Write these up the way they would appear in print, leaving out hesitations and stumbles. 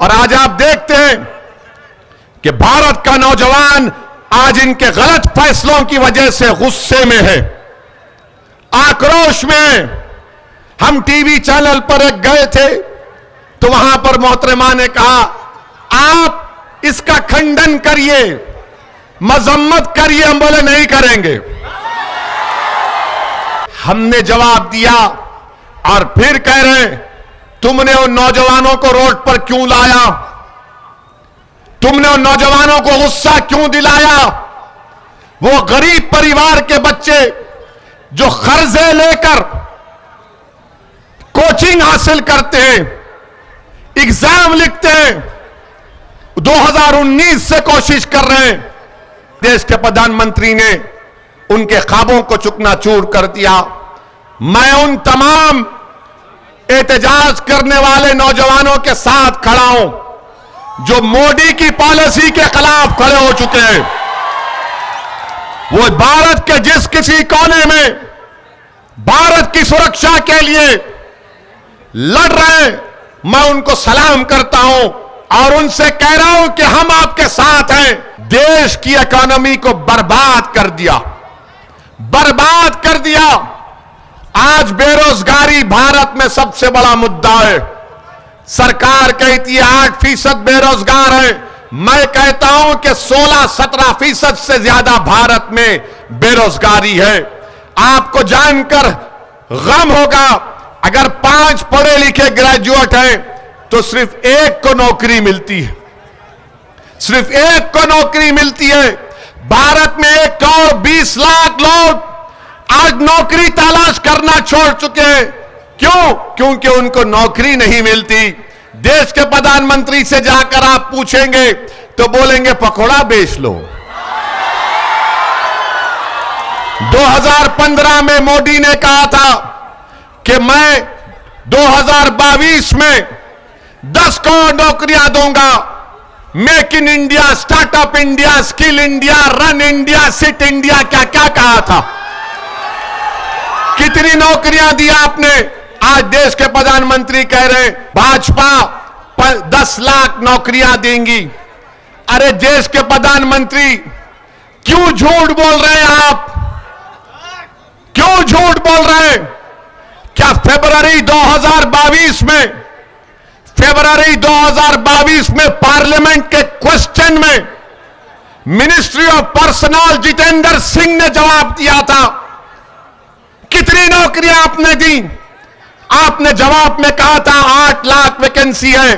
और आज आप देखते हैं कि भारत का नौजवान आज इनके गलत फैसलों की वजह से गुस्से में है, आक्रोश में है। हम टीवी चैनल पर एक गए थे तो वहां पर मोहतरमा ने कहा, आप इसका खंडन करिए, मजम्मत करिए। हम बोले नहीं करेंगे। हमने जवाब दिया और फिर कह रहे तुमने उन नौजवानों को रोड पर क्यों लाया, तुमने उन नौजवानों को गुस्सा क्यों दिलाया। वो गरीब परिवार के बच्चे जो कर्जे लेकर कोचिंग हासिल करते हैं, एग्जाम लिखते हैं, 2019 से कोशिश कर रहे हैं। देश के प्रधानमंत्री ने उनके ख्वाबों को चुकनाचूर कर दिया। मैं उन तमाम एहतजाज करने वाले नौजवानों के साथ खड़ा हूं जो मोदी की पॉलिसी के खिलाफ खड़े हो चुके हैं। वो भारत के जिस किसी कोने में भारत की सुरक्षा के लिए लड़ रहे हैं, मैं उनको सलाम करता हूं और उनसे कह रहा हूं कि हम आपके साथ हैं। देश की इकोनॉमी को बर्बाद कर दिया, बर्बाद कर दिया। आज बेरोजगारी भारत में सबसे बड़ा मुद्दा है। सरकार कहती है 8% बेरोजगार है। मैं कहता हूं कि 16-17% से ज्यादा भारत में बेरोजगारी है। आपको जानकर गम होगा, अगर 5 पढ़े लिखे ग्रेजुएट हैं तो सिर्फ 1 को नौकरी मिलती है, सिर्फ 1 को नौकरी मिलती है। भारत में 1 करोड़ 20 लाख लोग आज नौकरी तलाश करना छोड़ चुके हैं। क्यों? क्योंकि उनको नौकरी नहीं मिलती। देश के प्रधानमंत्री से जाकर आप पूछेंगे तो बोलेंगे पकौड़ा बेच लो। 2015 में मोदी ने कहा था कि मैं 2022 में 10 करोड़ नौकरियां दूंगा। Make in India, startup India, skill India, run India, sit India, क्या क्या कहा था। कितनी नौकरियां दी आपने? आज देश के प्रधानमंत्री कह रहे हैं भाजपा 10 लाख नौकरियां देंगी। अरे देश के प्रधानमंत्री क्यों झूठ बोल रहे हैं आप? क्यों झूठ बोल रहे हैं? क्या फरवरी 2022 में पार्लियामेंट के क्वेश्चन में ministry of personal Jitendra Singh ने जवाब दिया था? कितनी नौकरियां आपने दी? आपने जवाब में कहा था 8 लाख वैकेंसी है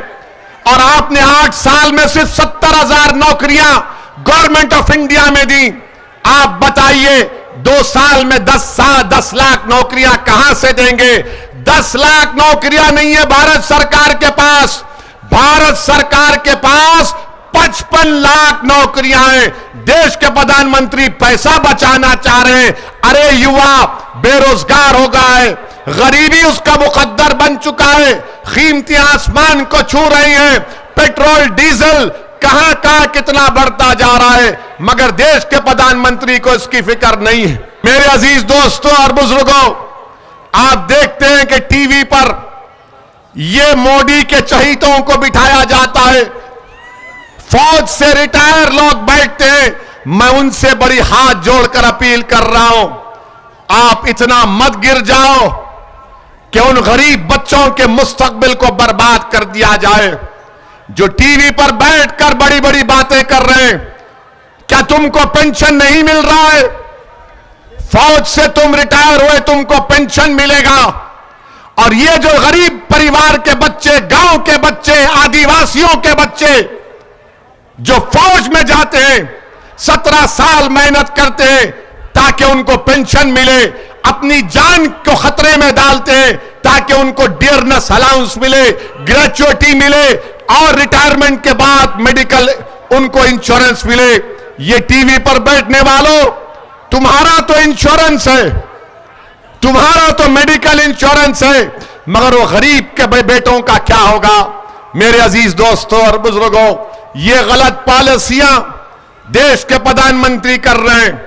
और आपने 8 साल में सिर्फ 70,000 नौकरियां गवर्नमेंट ऑफ इंडिया में दी। आप बताइए 2 साल में 10 लाख नौकरियां कहां से देंगे? 10 लाख नौकरियां नहीं है भारत सरकार के पास। भारत सरकार के पास 55 लाख नौकरियां हैं। देश के प्रधानमंत्री पैसा बचाना चाह रहे हैं। अरे युवा बेरोजगार हो गया है, गरीबी उसका मुकद्दर बन चुका है, कीमतें आसमान को छू रही हैं, पेट्रोल डीजल कहां कहां कितना बढ़ता जा रहा है, मगर देश के प्रधानमंत्री को इसकी फिक्र नहीं है। मेरे अजीज दोस्तों और बुजुर्गों, आप देखते हैं कि टीवी पर ये मोदी के चहीतों को बिठाया जाता है, फौज से रिटायर लोग बैठते हैं। मैं उनसे बड़ी हाथ जोड़कर अपील कर रहा हूं, आप इतना मत गिर जाओ कि उन गरीब बच्चों के मुस्तकबिल को बर्बाद कर दिया जाए जो टीवी पर बैठकर बड़ी बड़ी बातें कर रहे हैं। क्या तुमको पेंशन नहीं मिल रहा है? फौज से तुम रिटायर हुए, तुमको पेंशन मिलेगा। और ये जो गरीब परिवार के बच्चे, गांव के बच्चे, आदिवासियों के बच्चे जो फौज में जाते हैं, 17 साल मेहनत करते हैं ताकि उनको पेंशन मिले, अपनी जान को खतरे में डालते हैं ताकि उनको डियरनेस अलाउंस मिले, ग्रेचुइटी मिले और रिटायरमेंट के बाद मेडिकल उनको इंश्योरेंस मिले। ये टीवी पर बैठने वालों, तुम्हारा तो इंश्योरेंस है, तुम्हारा तो मेडिकल इंश्योरेंस है, मगर वो गरीब के बेटों का क्या होगा? मेरे अजीज दोस्तों और बुजुर्गों, ये गलत पॉलिसियां देश के प्रधानमंत्री कर रहे हैं।